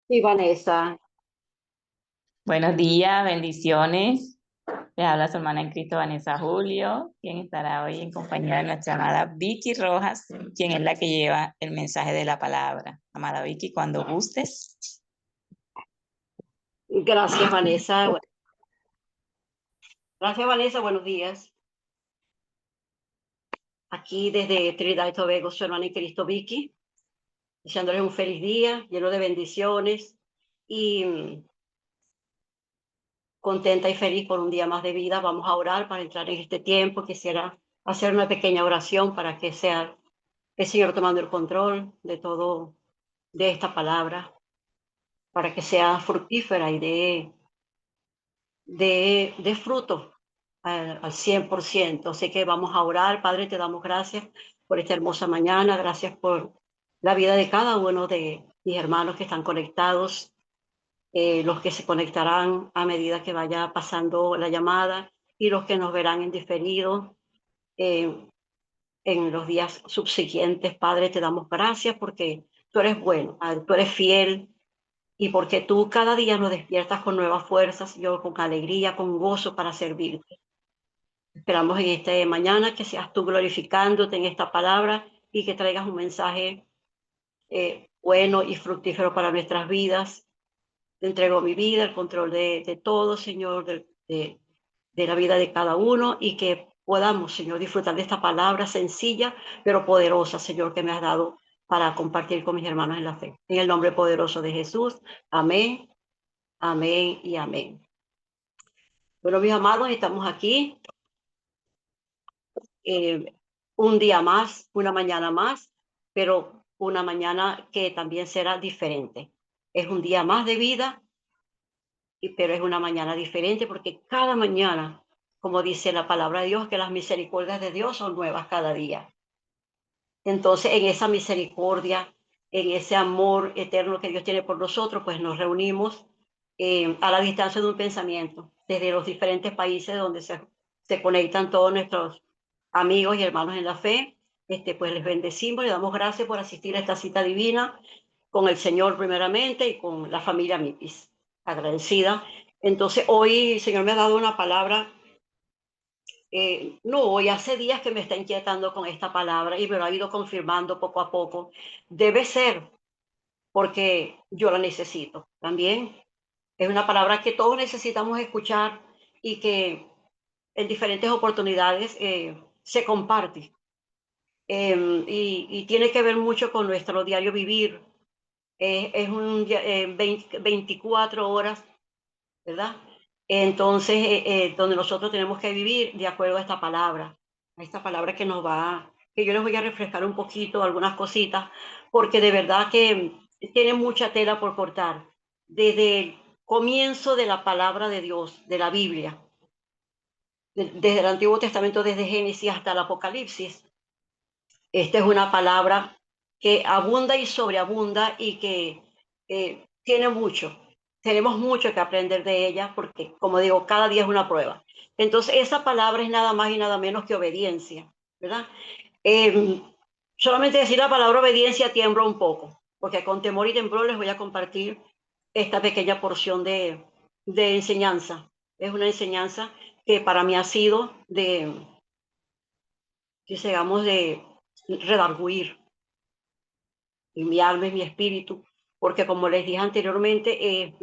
Sí, Vanessa. Buenos días, bendiciones. Les habla su hermana en Cristo, Vanessa Julio, quien estará hoy en compañía de nuestra amada Vicky Rojas, quien es la que lleva el mensaje de la palabra. Amada Vicky, cuando gustes. Gracias, Vanessa. Gracias, Vanessa. Buenos días. Aquí desde Trinidad y Tobago, su hermana en Cristo, Vicky, deseándoles un feliz día, lleno de bendiciones y contenta y feliz por un día más de vida. Vamos a orar para entrar en este tiempo. Quisiera hacer una pequeña oración para que sea el Señor tomando el control de todo, de esta palabra, para que sea fructífera y de fruto al 100%. Así que vamos a orar. Padre, te damos gracias por esta hermosa mañana. Gracias por la vida de cada uno de mis hermanos que están conectados, los que se conectarán a medida que vaya pasando la llamada y los que nos verán en diferido eh, en los días subsiguientes. Padre, te damos gracias porque tú eres bueno, Padre, tú eres fiel y porque tú cada día nos despiertas con nuevas fuerzas, yo con alegría, con gozo para servirte. Esperamos en esta mañana que seas tú glorificándote en esta palabra y que traigas un mensaje bueno y fructífero para nuestras vidas. Te entrego mi vida, el control de todo, Señor, de la vida de cada uno y que podamos, Señor, disfrutar de esta palabra sencilla pero poderosa, Señor, que me has dado para compartir con mis hermanos en la fe. En el nombre poderoso de Jesús. Amén, amén y amén. Bueno, mis amados, estamos aquí eh, un día más, una mañana más, pero una mañana que también será diferente. Es un día más de vida, pero es una mañana diferente porque cada mañana, como dice la palabra de Dios, que las misericordias de Dios son nuevas cada día. Entonces, en esa misericordia, en ese amor eterno que Dios tiene por nosotros, pues nos reunimos a la distancia de un pensamiento, desde los diferentes países donde se conectan todos nuestros amigos y hermanos en la fe. Pues les bendecimos, le damos gracias por asistir a esta cita divina con el Señor primeramente y con la familia Mipis, agradecida. Entonces, hoy el Señor me ha dado una palabra no, hoy hace días que me está inquietando con esta palabra y me lo ha ido confirmando poco a poco. Debe ser porque yo la necesito también. Es una palabra que todos necesitamos escuchar y que en diferentes oportunidades se comparte. Y tiene que ver mucho con nuestro diario vivir. Es 24 horas, ¿verdad? Entonces, donde nosotros tenemos que vivir de acuerdo a esta palabra que nos va, que yo les voy a refrescar un poquito algunas cositas, porque de verdad que tiene mucha tela por cortar. Desde el comienzo de la palabra de Dios, de la Biblia, desde el Antiguo Testamento, desde Génesis hasta el Apocalipsis, esta es una palabra que abunda y sobreabunda y que tiene mucho. Tenemos mucho que aprender de ella porque, como digo, cada día es una prueba. Entonces, esa palabra es nada más y nada menos que obediencia, ¿verdad? Eh, Solamente decir la palabra obediencia tiemblo un poco, porque con temor y temblor les voy a compartir esta pequeña porción de enseñanza. Es una enseñanza que para mí ha sido digamos, de redarguir y mi alma y mi espíritu, porque como les dije anteriormente,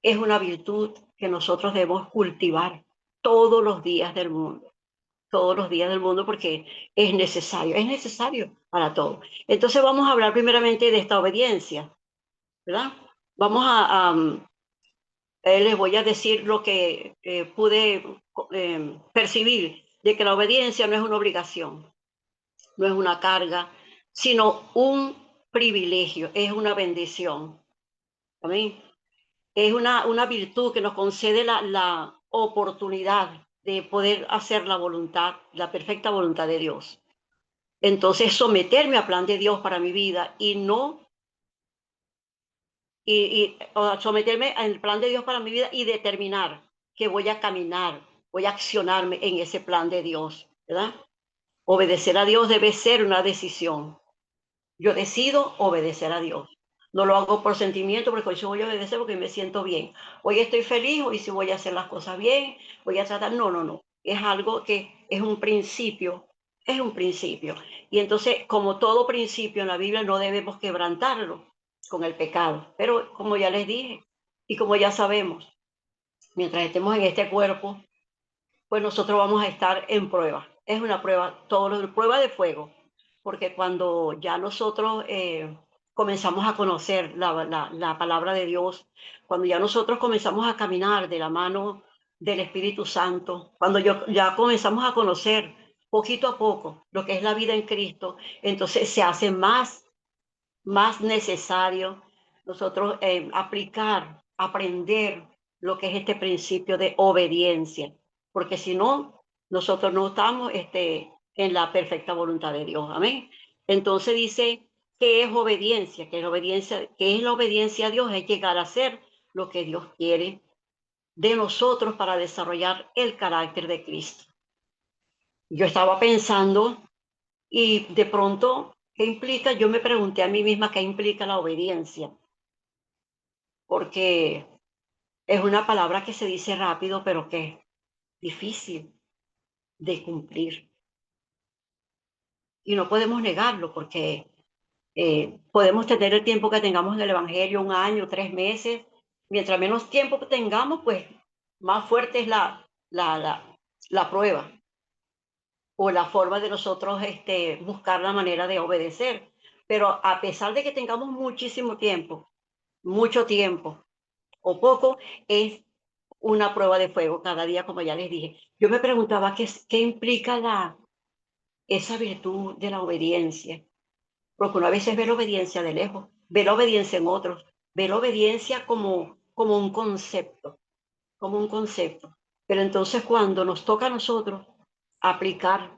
es una virtud que nosotros debemos cultivar todos los días del mundo, todos los días del mundo, porque es necesario para todo. Entonces vamos a hablar primeramente de esta obediencia, ¿verdad? Vamos les voy a decir lo que pude percibir, de que la obediencia no es una obligación, no es una carga, sino un privilegio, es una bendición. Amén. Es una virtud que nos concede la oportunidad de poder hacer la voluntad, la perfecta voluntad de Dios. Entonces, someterme al plan de Dios para mi vida y no, o someterme al plan de Dios para mi vida y determinar que voy a caminar, voy a accionarme en ese plan de Dios, ¿verdad? Obedecer a Dios debe ser una decisión. Yo decido obedecer a Dios. No lo hago por sentimiento, porque hoy sí voy a obedecer porque me siento bien. Hoy estoy feliz, hoy sí voy a hacer las cosas bien, voy a tratar. No, no, no. Es algo que es un principio, es un principio. Y entonces, como todo principio en la Biblia, no debemos quebrantarlo con el pecado. Pero como ya les dije, y como ya sabemos, mientras estemos en este cuerpo, pues nosotros vamos a estar en prueba. Es una prueba, todo lo prueba de fuego, porque cuando ya nosotros comenzamos a conocer la palabra de Dios, cuando ya nosotros comenzamos a caminar de la mano del Espíritu Santo, cuando ya comenzamos a conocer poquito a poco lo que es la vida en Cristo, entonces se hace más necesario nosotros aplicar, aprender lo que es este principio de obediencia, porque si no, nosotros no estamos en la perfecta voluntad de Dios. Amén. Entonces dice, ¿qué es obediencia? ¿Qué es la obediencia a Dios? Es llegar a hacer lo que Dios quiere de nosotros para desarrollar el carácter de Cristo. Yo estaba pensando y de pronto, ¿qué implica? Yo me pregunté a mí misma qué implica la obediencia, porque es una palabra que se dice rápido, pero que es difícil de cumplir. Y no podemos negarlo, porque podemos tener el tiempo que tengamos en el Evangelio, 1 año, 3 meses. Mientras menos tiempo que tengamos, pues más fuerte es la prueba o la forma de nosotros buscar la manera de obedecer. Pero a pesar de que tengamos muchísimo tiempo, mucho tiempo o poco, es una prueba de fuego cada día, como ya les dije. Yo me preguntaba qué implica esa virtud de la obediencia, porque uno a veces ve la obediencia de lejos, ve la obediencia en otros, ve la obediencia como un concepto, como un concepto. Pero entonces cuando nos toca a nosotros aplicar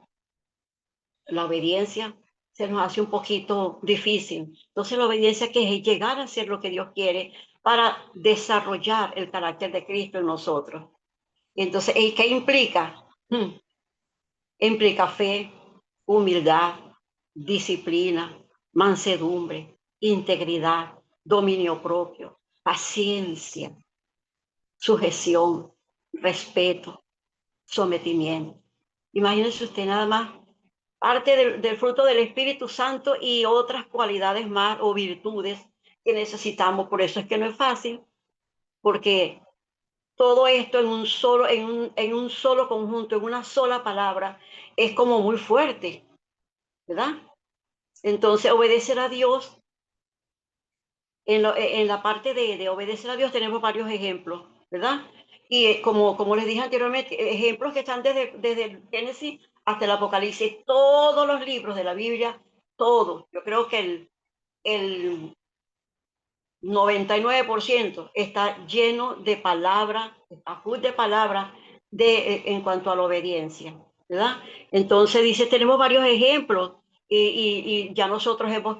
la obediencia, se nos hace un poquito difícil. Entonces la obediencia que es llegar a hacer lo que Dios quiere para desarrollar el carácter de Cristo en nosotros. Entonces, ¿y qué implica? Implica fe, humildad, disciplina, mansedumbre, integridad, dominio propio, paciencia, sujeción, respeto, sometimiento. Imagínense usted nada más parte del fruto del Espíritu Santo y otras cualidades más o virtudes que necesitamos. Por eso es que no es fácil, porque todo esto en un solo conjunto, en una sola palabra, es como muy fuerte, ¿verdad? Entonces, obedecer a Dios, en la parte de obedecer a Dios tenemos varios ejemplos, ¿verdad? Y como les dije anteriormente, ejemplos que están desde el Génesis hasta el Apocalipsis, todos los libros de la Biblia, todos. Yo creo que el 99% está lleno de palabras, está full de palabras en cuanto a la obediencia, ¿verdad? Entonces dice, tenemos varios ejemplos y ya nosotros hemos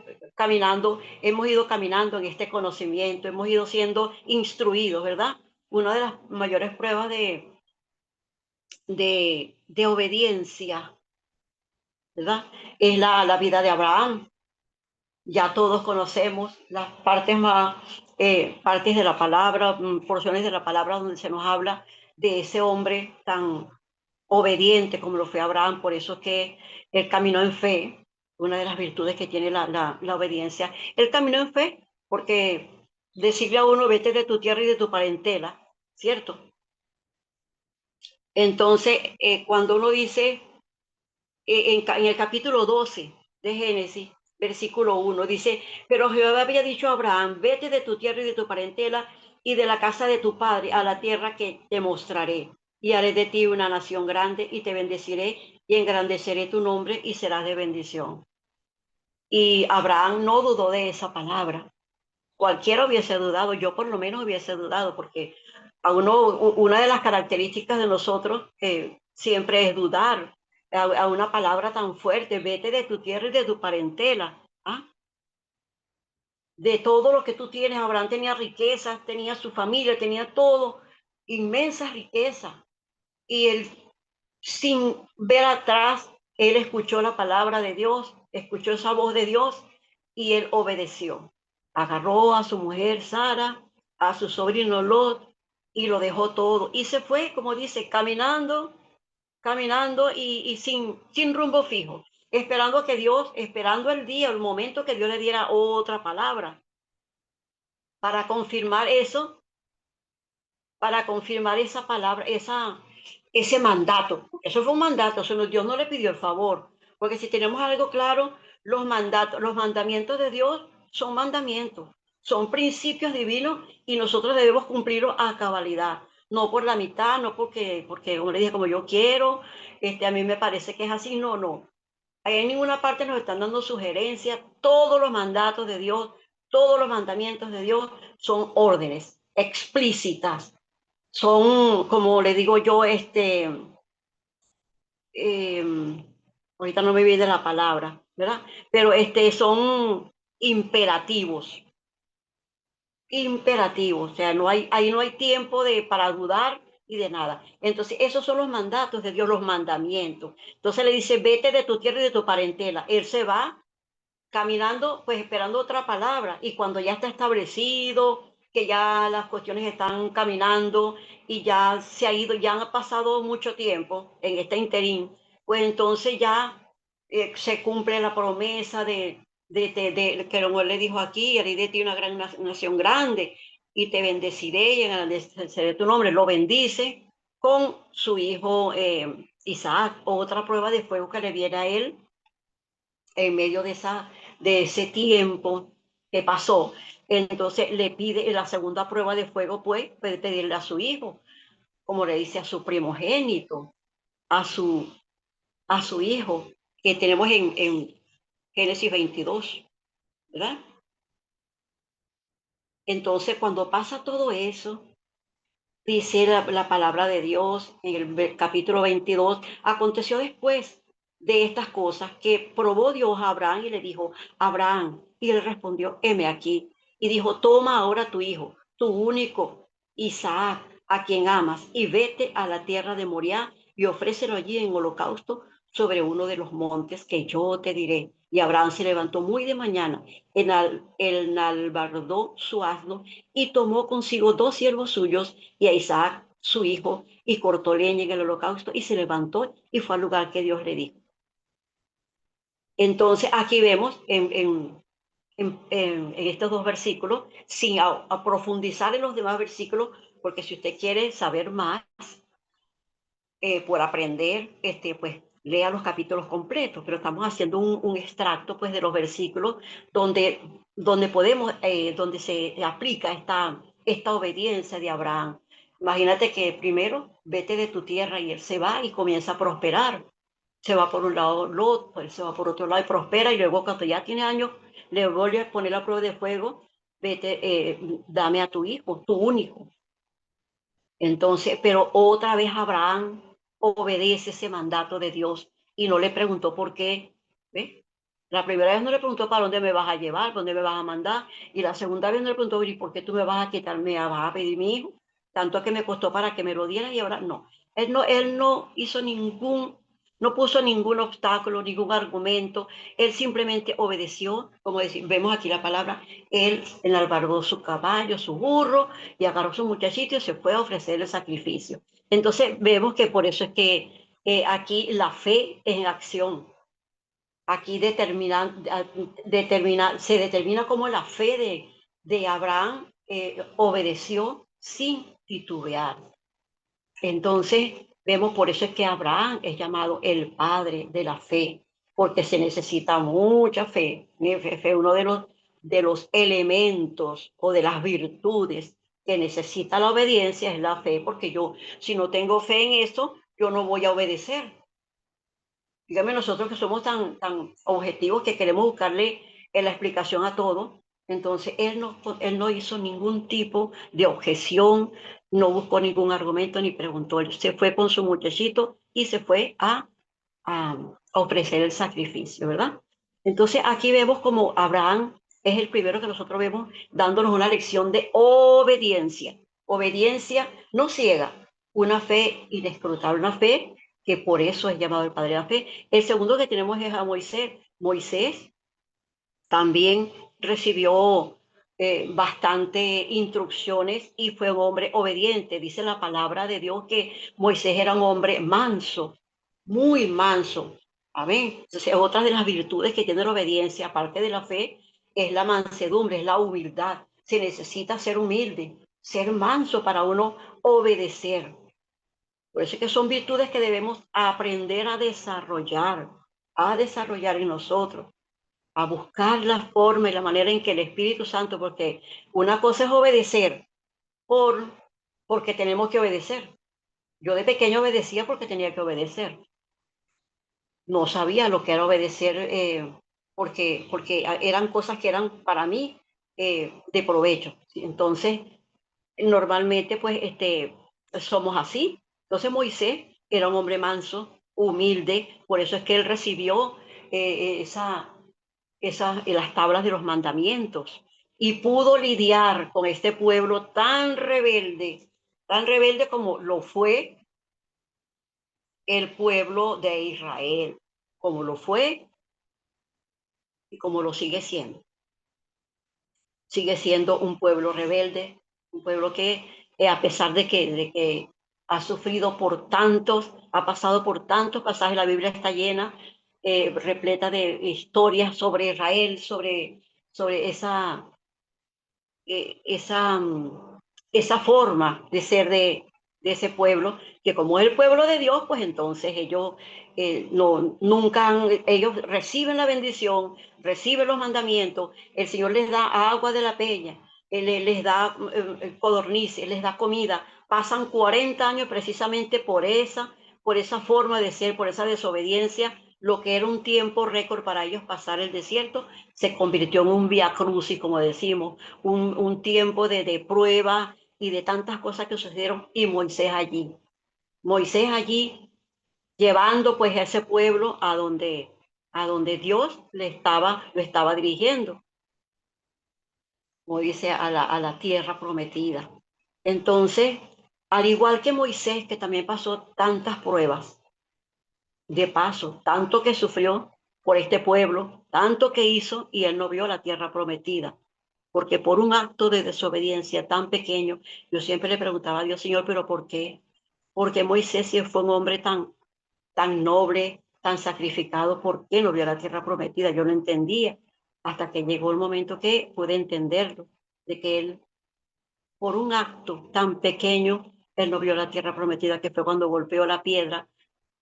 ido caminando en este conocimiento, hemos ido siendo instruidos, ¿verdad? Una de las mayores pruebas de obediencia, ¿verdad? Es la vida de Abraham. Ya todos conocemos las partes de la palabra, porciones de la palabra donde se nos habla de ese hombre tan obediente como lo fue Abraham. Por eso es que él caminó en fe, una de las virtudes que tiene la obediencia. Él caminó en fe porque decirle a uno, vete de tu tierra y de tu parentela, ¿cierto? Entonces, cuando uno dice en el capítulo 12 de Génesis, versículo 1, dice, pero Jehová había dicho a Abraham, vete de tu tierra y de tu parentela y de la casa de tu padre a la tierra que te mostraré, y haré de ti una nación grande y te bendeciré y engrandeceré tu nombre y serás de bendición. Y Abraham no dudó de esa palabra. Cualquiera hubiese dudado, yo por lo menos hubiese dudado, porque una de las características de nosotros siempre es dudar a una palabra tan fuerte, vete de tu tierra y de tu parentela. ¿Ah? De todo lo que tú tienes, Abraham tenía riquezas, tenía su familia, tenía todo, inmensa riqueza. Y él, sin ver atrás, él escuchó la palabra de Dios, escuchó esa voz de Dios y él obedeció. Agarró a su mujer Sara, a su sobrino Lot y lo dejó todo. Y se fue, como dice, caminando, caminando y sin rumbo fijo, esperando que Dios, esperando el día, el momento que Dios le diera otra palabra para confirmar eso, para confirmar esa palabra, ese mandato. Eso fue un mandato, eso no, Dios no le pidió el favor, porque si tenemos algo claro, los mandatos, los mandamientos de Dios son mandamientos, son principios divinos y nosotros debemos cumplirlos a cabalidad, no por la mitad, no porque como le dije, como yo quiero, a mí me parece que es así, no, no. Ahí en ninguna parte nos están dando sugerencias, todos los mandatos de Dios, todos los mandamientos de Dios son órdenes explícitas, son, como le digo yo, ahorita no me viene la palabra, ¿verdad? Pero son imperativos, imperativos, o sea, ahí no hay tiempo para dudar y de nada. Entonces, esos son los mandatos de Dios, los mandamientos. Entonces le dice, vete de tu tierra y de tu parentela. Él se va caminando, pues esperando otra palabra. Y cuando ya está establecido, que ya las cuestiones están caminando y ya se ha ido, ya ha pasado mucho tiempo en este interín, pues entonces ya se cumple la promesa que el le dijo aquí, haré de ti una gran nación grande y te bendeciré y engrandeceré tu nombre. Lo bendice con su hijo Isaac, otra prueba de fuego que le viene a él en medio de ese tiempo que pasó. Entonces le pide la segunda prueba de fuego, pues puede pedirle a su hijo, como le dice a su primogénito, a su, a su hijo, que tenemos en Génesis 22, ¿verdad? Entonces cuando pasa todo eso, dice la palabra de Dios en el capítulo 22, aconteció después de estas cosas que probó Dios a Abraham y le dijo, Abraham, y él respondió, heme aquí. Y dijo, toma ahora tu hijo, tu único, Isaac, a quien amas, y vete a la tierra de Moriah y ofrécelo allí en holocausto sobre uno de los montes que yo te diré. Y Abraham se levantó muy de mañana, enalbardó su asno y tomó consigo dos siervos suyos y a Isaac, su hijo, y cortó leña en el holocausto y se levantó y fue al lugar que Dios le dijo. Entonces aquí vemos en estos dos versículos, sin profundizar en los demás versículos, porque si usted quiere saber más por aprender, pues lea los capítulos completos, pero estamos haciendo un extracto pues de los versículos donde podemos, donde se aplica esta obediencia de Abraham. Imagínate que primero vete de tu tierra y él se va y comienza a prosperar. Se va por un lado Lot, pues se va por otro lado y prospera y luego cuando ya tiene años le vuelve a poner la prueba de fuego, vete, dame a tu hijo, tu único. Entonces, pero otra vez Abraham obedece ese mandato de Dios y no le preguntó por qué. ¿Ve? La primera vez no le preguntó para dónde me vas a llevar, para dónde me vas a mandar. Y la segunda vez no le preguntó, ¿y por qué tú me vas a quitar, me vas a pedir mi hijo? Tanto que me costó para que me lo dieras y ahora no. Él no hizo no puso ningún obstáculo, ningún argumento. Él simplemente obedeció, como vemos aquí la palabra, él enalbardó su caballo, su burro, y agarró a su muchachito y se fue a ofrecer el sacrificio. Entonces vemos que por eso es que aquí la fe es en acción. Aquí se determina cómo la fe de Abraham obedeció sin titubear. Entonces vemos por eso es que Abraham es llamado el padre de la fe, porque se necesita mucha fe. Fe, uno de los elementos o de las virtudes que necesita la obediencia es la fe, porque yo, si no tengo fe en eso, yo no voy a obedecer. Dígame nosotros que somos tan objetivos que queremos buscarle la explicación a todo. Entonces, él no hizo ningún tipo de objeción, no buscó ningún argumento ni preguntó. Él se fue con su muchachito y se fue a ofrecer el sacrificio, ¿verdad? Entonces, aquí vemos como Abraham es el primero que nosotros vemos dándonos una lección de obediencia. Obediencia no ciega, una fe inescrutable, una fe que por eso es llamado el padre de la fe. El segundo que tenemos es a Moisés. Moisés también recibió bastante instrucciones y fue un hombre obediente. Dice la palabra de Dios que Moisés era un hombre manso, muy manso. Amén. Entonces, otra de las virtudes que tiene la obediencia, aparte de la fe, es la mansedumbre, es la humildad. Se necesita ser humilde, ser manso para uno obedecer. Por eso es que son virtudes que debemos aprender a desarrollar en nosotros, a buscar la forma y la manera en que el Espíritu Santo, porque una cosa es obedecer por, porque tenemos que obedecer. Yo de pequeño obedecía porque tenía que obedecer. No sabía lo que era obedecer porque eran cosas que eran para mí de provecho. ¿Sí? Entonces, normalmente, pues, somos así. Entonces, Moisés era un hombre manso, humilde, por eso es que él recibió las tablas de los mandamientos y pudo lidiar con este pueblo tan rebelde como lo fue el pueblo de Israel, como lo fue y como lo sigue siendo. Sigue siendo un pueblo rebelde, un pueblo que a pesar de que ha sufrido por tantos, ha pasado por tantos pasajes, la Biblia está llena, repleta de historias sobre Israel, sobre esa, esa forma de ser de ese pueblo, que como es el pueblo de Dios, pues entonces ellos ellos reciben la bendición, reciben los mandamientos, el Señor les da agua de la peña, Él les da codornices, les da comida, pasan 40 años precisamente por esa forma de ser, por esa desobediencia, lo que era un tiempo récord para ellos pasar el desierto, se convirtió en un vía crucis, como decimos, un tiempo de prueba y de tantas cosas que sucedieron, y Moisés allí llevando pues a ese pueblo a donde Dios lo estaba dirigiendo, como dice, a la tierra prometida. Entonces, al igual que Moisés, que también pasó tantas pruebas, de paso, tanto que sufrió por este pueblo, tanto que hizo y él no vio la tierra prometida, porque por un acto de desobediencia tan pequeño, yo siempre le preguntaba a Dios, Señor, pero ¿por qué? Porque Moisés, si fue un hombre tan noble, tan sacrificado, ¿por qué no vio la tierra prometida? Yo no entendía hasta que llegó el momento que pude entenderlo, de que él, por un acto tan pequeño, él no vio la tierra prometida, que fue cuando golpeó la piedra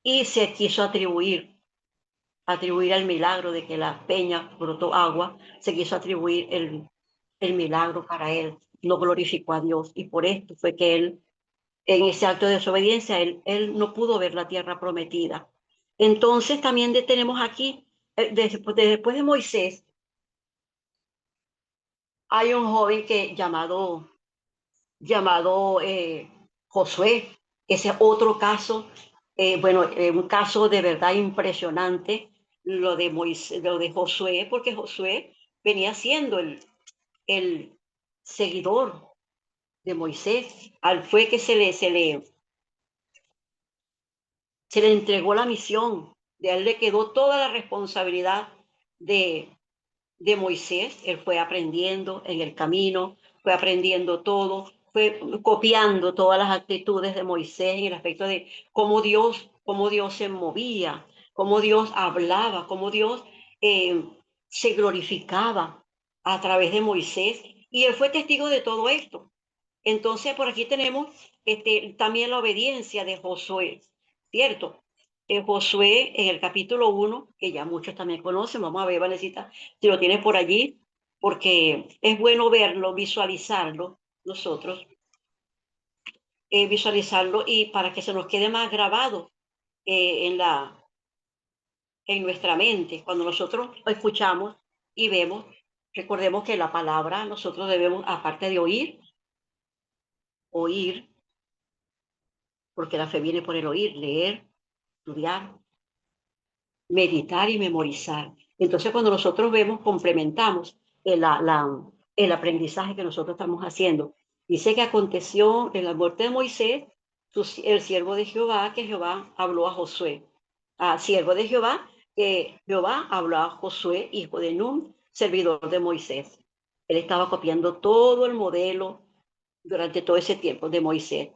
y se quiso atribuir al milagro de que la peña brotó agua, se quiso atribuir el milagro para él, no glorificó a Dios y por esto fue que él, en ese acto de desobediencia, él no pudo ver la tierra prometida. Entonces también tenemos aquí, después de Moisés, hay un joven llamado Josué. Ese es otro caso, un caso de verdad impresionante, lo de Moisés, lo de Josué, porque Josué venía siendo el seguidor de Moisés. Al fue que se le entregó la misión, de él le quedó toda la responsabilidad de, de Moisés. Él fue aprendiendo en el camino, fue aprendiendo todo, fue copiando todas las actitudes de Moisés en el aspecto de cómo Dios se movía, cómo Dios hablaba, cómo Dios eh, se glorificaba a través de Moisés. Y él fue testigo de todo esto. Entonces, por aquí tenemos también la obediencia de Josué, ¿cierto? Josué en el capítulo 1, que ya muchos también conocen, vamos a ver, Vanesita, si lo tienes por allí, porque es bueno verlo, visualizarlo nosotros, visualizarlo y para que se nos quede más grabado en en nuestra mente. Cuando nosotros escuchamos y vemos, recordemos que la palabra nosotros debemos, aparte de oír, porque la fe viene por el oír, leer, estudiar, meditar y memorizar. Entonces, cuando nosotros vemos, complementamos el aprendizaje que nosotros estamos haciendo. Dice que aconteció en la muerte de Moisés, el siervo de Jehová, que Jehová habló a Josué. Siervo de Jehová, que Jehová habló a Josué, hijo de Nun, servidor de Moisés. Él estaba copiando todo el modelo durante todo ese tiempo de Moisés.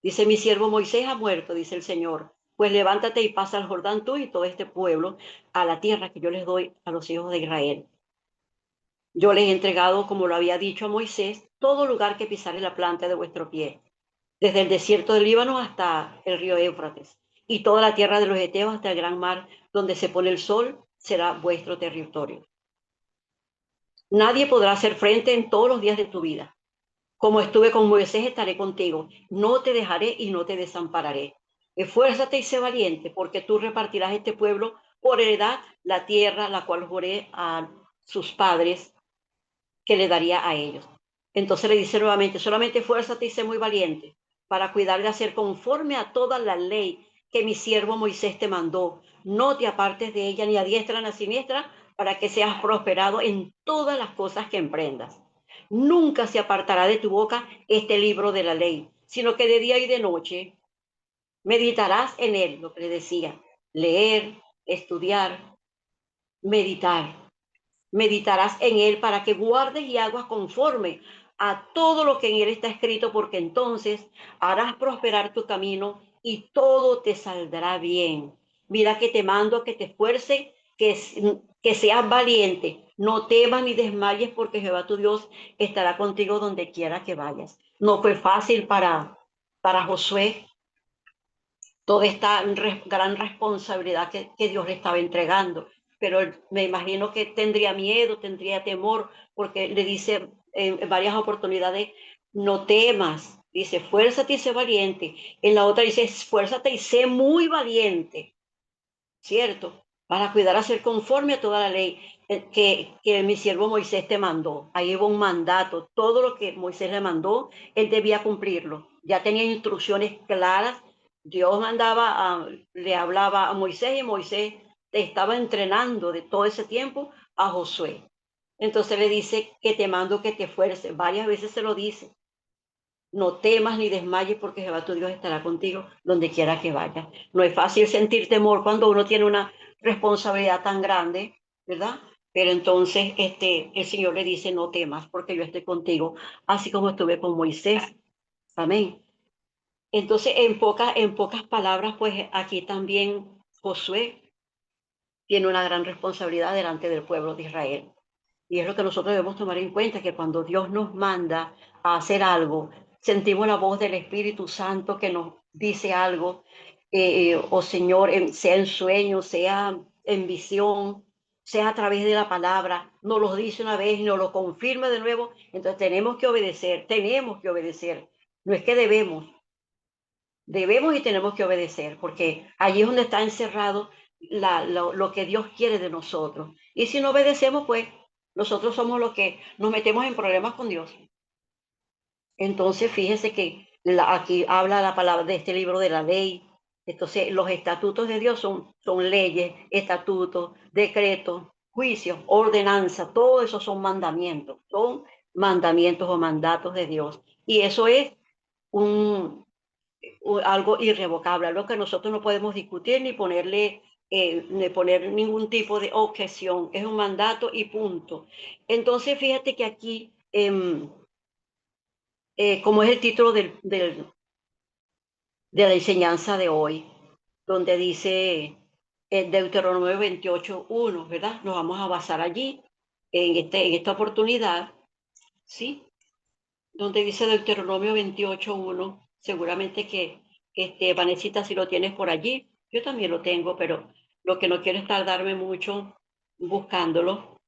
Dice, mi siervo Moisés ha muerto, dice el Señor. Pues levántate y pasa al Jordán tú y todo este pueblo a la tierra que yo les doy a los hijos de Israel. Yo les he entregado, como lo había dicho a Moisés, todo lugar que pisare la planta de vuestro pie, desde el desierto del Líbano hasta el río Éufrates, y toda la tierra de los Eteos hasta el gran mar, donde se pone el sol, será vuestro territorio. Nadie podrá hacer frente en todos los días de tu vida. Como estuve con Moisés, estaré contigo. No te dejaré y no te desampararé. Esfuérzate y sé valiente, porque tú repartirás este pueblo por heredad la tierra, la cual juré a sus padres que le daría a ellos. Entonces le dice nuevamente, solamente esfuérzate y sé muy valiente para cuidar de hacer conforme a toda la ley que mi siervo Moisés te mandó. No te apartes de ella ni a diestra ni a siniestra para que seas prosperado en todas las cosas que emprendas. Nunca se apartará de tu boca este libro de la ley, sino que de día y de noche meditarás en él, lo que le decía, leer, estudiar, meditar. Meditarás en él para que guardes y hagas conforme a todo lo que en él está escrito, porque entonces harás prosperar tu camino y todo te saldrá bien. Mira que te mando a que te esfuerces, que seas valiente, no temas ni desmayes, porque Jehová tu Dios estará contigo donde quiera que vayas. No fue fácil para Josué toda esta gran responsabilidad que Dios le estaba entregando. Pero me imagino que tendría miedo, tendría temor, porque le dice en varias oportunidades, no temas, dice, fuérzate y sé valiente. En la otra dice, esfuérzate y sé muy valiente, ¿cierto? Para cuidar a ser conforme a toda la ley que mi siervo Moisés te mandó. Ahí hubo un mandato. Todo lo que Moisés le mandó, él debía cumplirlo. Ya tenía instrucciones claras. Dios le hablaba a Moisés y Moisés estaba entrenando de todo ese tiempo a Josué. Entonces le dice que te mando que te esfuerces. Varias veces se lo dice. No temas ni desmayes porque Jehová tu Dios estará contigo donde quiera que vayas. No es fácil sentir temor cuando uno tiene una responsabilidad tan grande, ¿verdad? Pero entonces el Señor le dice, no temas porque yo estoy contigo, así como estuve con Moisés. Amén. Entonces, en pocas palabras, pues aquí también Josué tiene una gran responsabilidad delante del pueblo de Israel. Y es lo que nosotros debemos tomar en cuenta, que cuando Dios nos manda a hacer algo, sentimos la voz del Espíritu Santo que nos dice algo, o Señor, sea en sueño, sea en visión, sea a través de la palabra, nos lo dice una vez y nos lo confirma de nuevo, entonces tenemos que obedecer, tenemos que obedecer. No es que debemos y tenemos que obedecer, porque allí es donde está encerrado lo que Dios quiere de nosotros. Y si no obedecemos, pues nosotros somos los que nos metemos en problemas con Dios. Entonces, fíjese que aquí habla la palabra de este libro de la ley. Entonces, los estatutos de Dios son leyes, estatutos, decretos, juicios, ordenanza, todo eso son mandamientos o mandatos de Dios. Y eso es un, algo irrevocable, algo que nosotros no podemos discutir ni poner ningún tipo de objeción. Es un mandato y punto. Entonces, fíjate que aquí, como es el título de la enseñanza de hoy, donde dice Deuteronomio 28:1, ¿verdad? Nos vamos a basar allí, en esta oportunidad, ¿sí? Donde dice Deuteronomio 28:1, seguramente que Vanesita, si lo tienes por allí, yo también lo tengo, pero lo que no quiero es tardarme mucho buscándolo.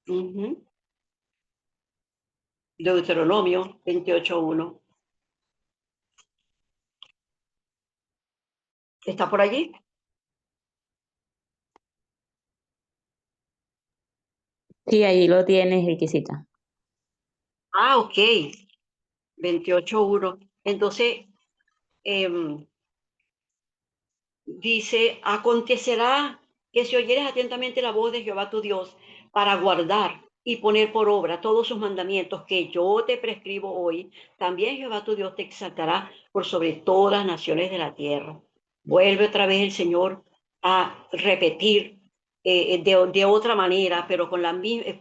Ujú. Deuteronomio 28:1. ¿Está por allí? Sí, ahí lo tienes, Riquisita. Ah, ok, 28:1. Entonces, em, dice, acontecerá que si oyeres atentamente la voz de Jehová tu Dios para guardar y poner por obra todos sus mandamientos que yo te prescribo hoy, también Jehová tu Dios te exaltará por sobre todas las naciones de la tierra. Vuelve otra vez el Señor a repetir de otra manera, pero con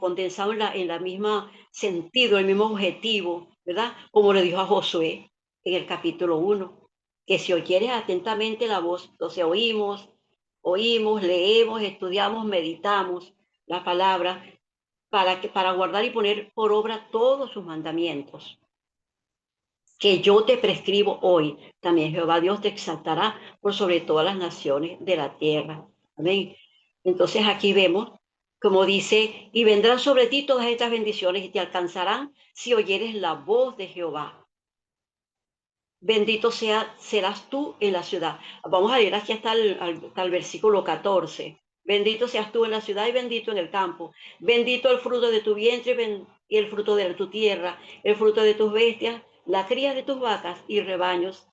condensado en la misma sentido, el mismo objetivo, ¿verdad? Como le dijo a Josué en el capítulo 1, que si oyeres atentamente la voz, entonces oímos, leemos, estudiamos, meditamos la palabra para guardar y poner por obra todos sus mandamientos que yo te prescribo hoy. También Jehová Dios te exaltará por sobre todas las naciones de la tierra. Amén. Entonces aquí vemos, como dice, y vendrán sobre ti todas estas bendiciones y te alcanzarán si oyeres la voz de Jehová. Bendito serás tú en la ciudad. Vamos a leer aquí hasta el versículo 14. Bendito seas tú en la ciudad y bendito en el campo. Bendito el fruto de tu vientre y el fruto de tu tierra, el fruto de tus bestias, la cría de tus vacas y rebaños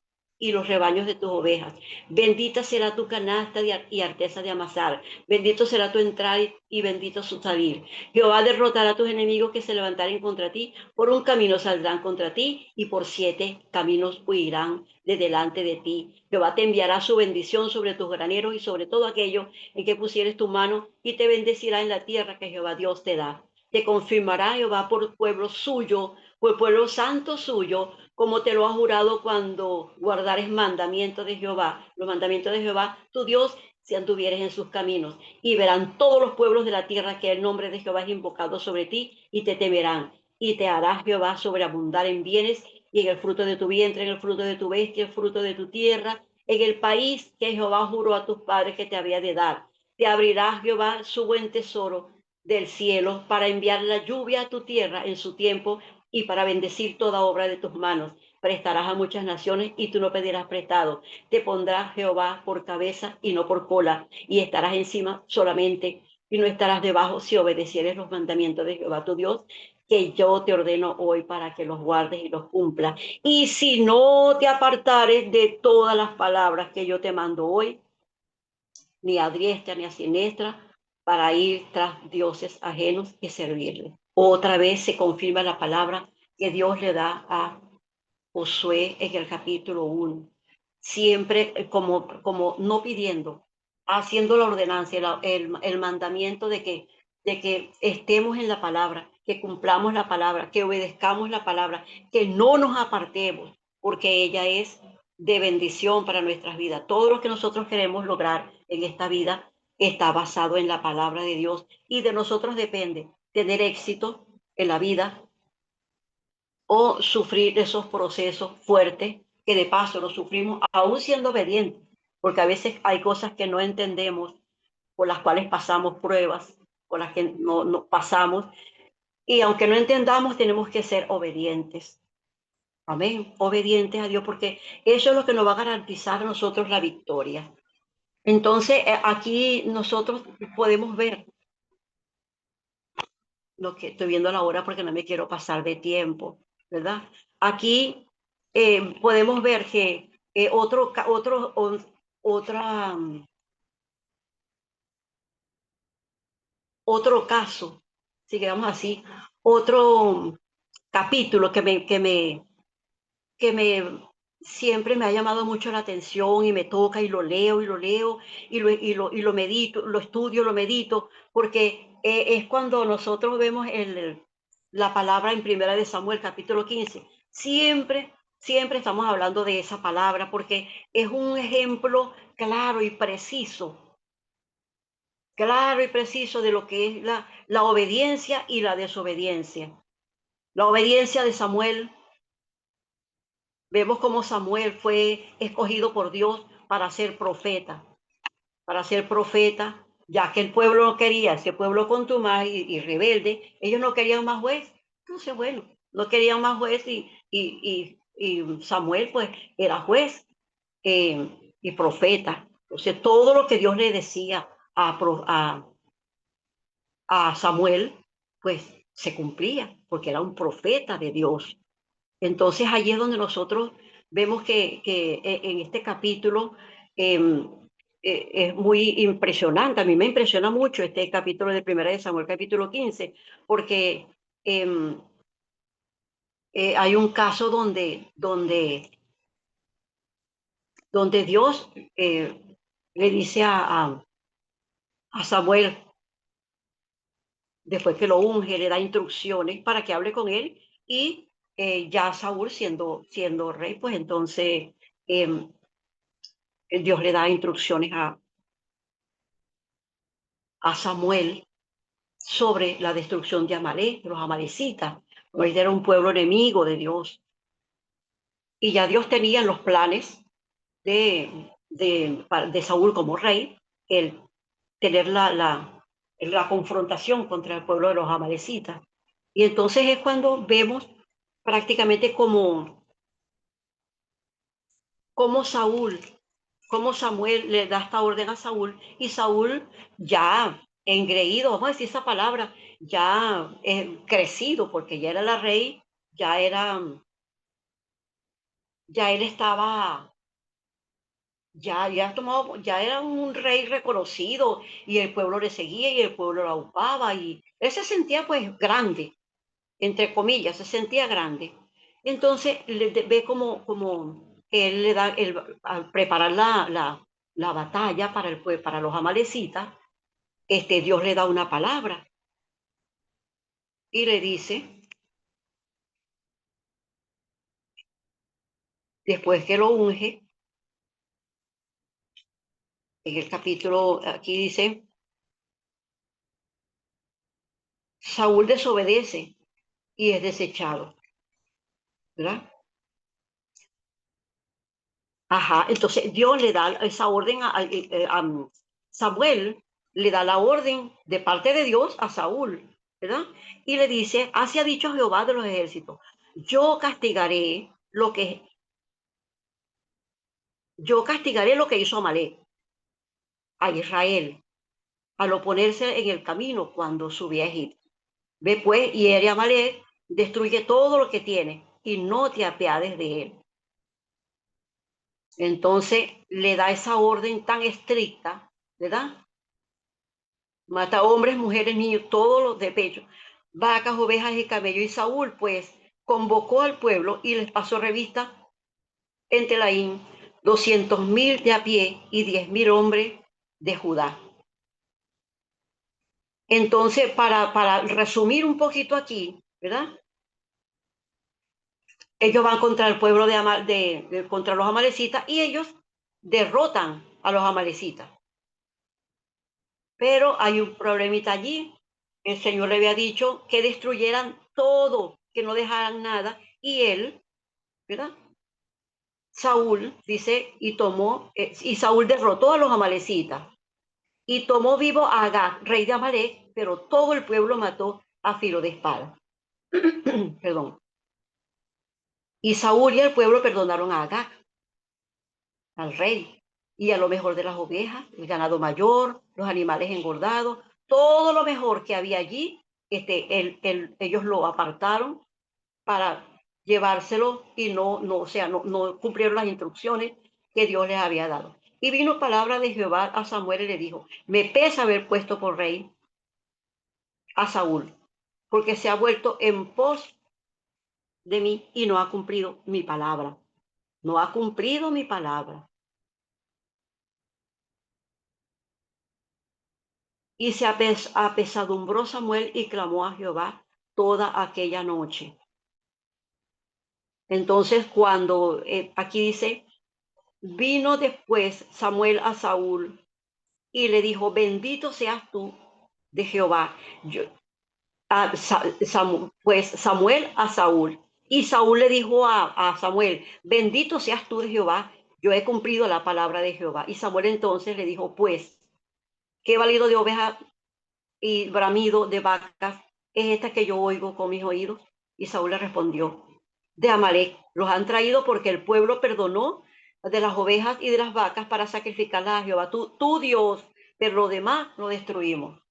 y los rebaños de tus ovejas. Bendita será tu canasta y arteza de amasar. Bendito será tu entrada y bendito su salir. Jehová derrotará a tus enemigos que se levantaren contra ti. Por un camino saldrán contra ti y por 7 caminos huirán de delante de ti. Jehová te enviará su bendición sobre tus graneros y sobre todo aquello en que pusieres tu mano y te bendecirá en la tierra que Jehová Dios te da. Te confirmará Jehová por pueblo suyo, por pueblo santo suyo, como te lo ha jurado cuando guardares mandamientos de Jehová, los mandamientos de Jehová, tu Dios, si anduvieres en sus caminos. Y verán todos los pueblos de la tierra que el nombre de Jehová es invocado sobre ti y te temerán. Y te hará Jehová sobreabundar en bienes y en el fruto de tu vientre, en el fruto de tu bestia, en el fruto de tu tierra, en el país que Jehová juró a tus padres que te había de dar. Te abrirá Jehová su buen tesoro del cielo para enviar la lluvia a tu tierra en su tiempo y para bendecir toda obra de tus manos. Prestarás a muchas naciones y tú no pedirás prestado. Te pondrá Jehová por cabeza y no por cola, y estarás encima solamente y no estarás debajo si obedecieres los mandamientos de Jehová tu Dios, que yo te ordeno hoy para que los guardes y los cumplas. Y si no te apartares de todas las palabras que yo te mando hoy, ni a diestra ni a siniestra, para ir tras dioses ajenos y servirles. Otra vez se confirma la palabra que Dios le da a Josué en el capítulo 1. Siempre como no pidiendo, haciendo la ordenanza, el mandamiento de que estemos en la palabra, que cumplamos la palabra, que obedezcamos la palabra, que no nos apartemos, porque ella es de bendición para nuestras vidas. Todo lo que nosotros queremos lograr en esta vida está basado en la palabra de Dios y de nosotros depende tener éxito en la vida o sufrir esos procesos fuertes que de paso los sufrimos aún siendo obedientes, porque a veces hay cosas que no entendemos, por las cuales pasamos pruebas, por las que no pasamos, y aunque no entendamos, tenemos que ser obedientes. Amén, obedientes a Dios, porque eso es lo que nos va a garantizar a nosotros la victoria. Entonces, aquí nosotros podemos ver lo que estoy viendo a la hora porque no me quiero pasar de tiempo, ¿verdad? Aquí podemos ver que otra, otro caso, si quedamos así, otro capítulo que me siempre me ha llamado mucho la atención y me toca y lo leo y lo leo y lo medito, lo estudio, lo medito, porque es cuando nosotros vemos la palabra en Primera de Samuel, capítulo 15. Siempre estamos hablando de esa palabra porque es un ejemplo claro y preciso de lo que es la obediencia y la desobediencia. La obediencia de Samuel. Vemos cómo Samuel fue escogido por Dios para ser profeta, ya que el pueblo no quería, ese pueblo contumaz y rebelde, ellos no querían más juez. Entonces, bueno, no querían más juez y Samuel pues era juez y profeta. Entonces, todo lo que Dios le decía a Samuel, pues se cumplía, porque era un profeta de Dios. Entonces allí es donde nosotros vemos que en este capítulo eh, es muy impresionante. A mí me impresiona mucho este capítulo de Primera de Samuel, capítulo 15, porque eh, hay un caso donde Dios le dice a Samuel, después que lo unge, le da instrucciones para que hable con él y ya Saúl siendo rey, pues entonces eh, Dios le da instrucciones a Samuel sobre la destrucción de Amalek, de los amalecitas. Porque era un pueblo enemigo de Dios. Y ya Dios tenía los planes de Saúl como rey, el tener la confrontación contra el pueblo de los amalecitas. Y entonces es cuando vemos prácticamente como Saúl, como Samuel le da esta orden a Saúl y Saúl ya engreído, vamos a decir esa palabra, ya crecido, porque ya era la rey, ya era, ya él estaba, ya tomado, ya era un rey reconocido y el pueblo le seguía y el pueblo lo aupaba y él se sentía pues grande, entre comillas, se sentía grande. Entonces ve como él le da, al preparar la batalla para los amalecitas, Dios le da una palabra y le dice, después que lo unge, en el capítulo, aquí dice, Saúl desobedece y es desechado, ¿verdad? Ajá, entonces Dios le da esa orden a Samuel, le da la orden de parte de Dios a Saúl, ¿verdad? Y le dice, así ha dicho Jehová de los ejércitos, yo castigaré yo castigaré lo que hizo Amalek a Israel al oponerse en el camino cuando subía a Egipto. Ve pues, y hiere a Amalek, destruye todo lo que tiene y no te apiades de él. Entonces le da esa orden tan estricta, ¿verdad? Mata hombres, mujeres, niños, todos los de pecho, vacas, ovejas y camellos. Y Saúl, pues, convocó al pueblo y les pasó revista en Telaín 200.000 de a pie y 10.000 hombres de Judá. Entonces, para resumir un poquito aquí, ¿verdad? Ellos van contra el pueblo contra los amalecitas y ellos derrotan a los amalecitas. Pero hay un problemita allí. El Señor le había dicho que destruyeran todo, que no dejaran nada. Y él, ¿verdad? Saúl dice, y Saúl derrotó a los amalecitas y tomó vivo a Agag, rey de Amalek, pero todo el pueblo mató a filo de espada. Perdón. Y Saúl y el pueblo perdonaron a Agag, al rey, y a lo mejor de las ovejas, el ganado mayor, los animales engordados, todo lo mejor que había allí, ellos lo apartaron para llevárselo y o sea, no cumplieron las instrucciones que Dios les había dado. Y vino palabra de Jehová a Samuel y le dijo, me pesa haber puesto por rey a Saúl, porque se ha vuelto en pos de mí y no ha cumplido mi palabra. No ha cumplido mi palabra. Y se apesadumbró Samuel y clamó a Jehová toda aquella noche. Entonces, cuando aquí dice, vino después Samuel a Saúl y le dijo, bendito seas tú de Jehová. Pues Samuel a Saúl. Y Saúl le dijo a Samuel, bendito seas tú de Jehová, yo he cumplido la palabra de Jehová. Y Samuel entonces le dijo, pues, ¿qué valido de ovejas y bramido de vacas es esta que yo oigo con mis oídos? Y Saúl le respondió, de Amalek los han traído porque el pueblo perdonó de las ovejas y de las vacas para sacrificarlas a Jehová, tú Dios, pero lo demás lo destruimos.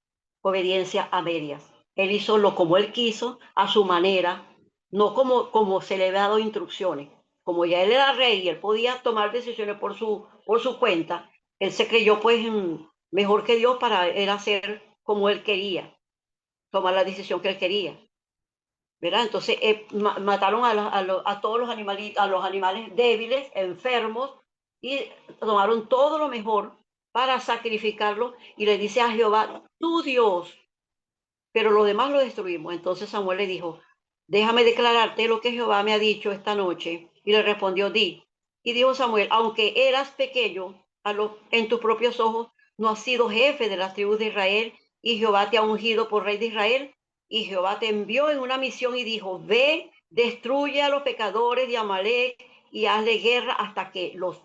Obediencia a medias. Él hizo lo como él quiso, a su manera, no como se le había dado instrucciones. Como ya él era rey y él podía tomar decisiones por su cuenta, él se creyó pues mejor que Dios para él hacer como él quería, tomar la decisión que él quería, ¿verdad? Entonces mataron a todos a los animales débiles, enfermos, y tomaron todo lo mejor para sacrificarlo y le dice a Jehová, tu Dios, pero lo demás lo destruimos. Entonces Samuel le dijo, déjame declararte lo que Jehová me ha dicho esta noche. Y le respondió, di. Y dijo Samuel, aunque eras pequeño en tus propios ojos, no has sido jefe de las tribus de Israel, y Jehová te ha ungido por rey de Israel. Y Jehová te envió en una misión y dijo, ve, destruye a los pecadores de Amalek y hazle guerra hasta que los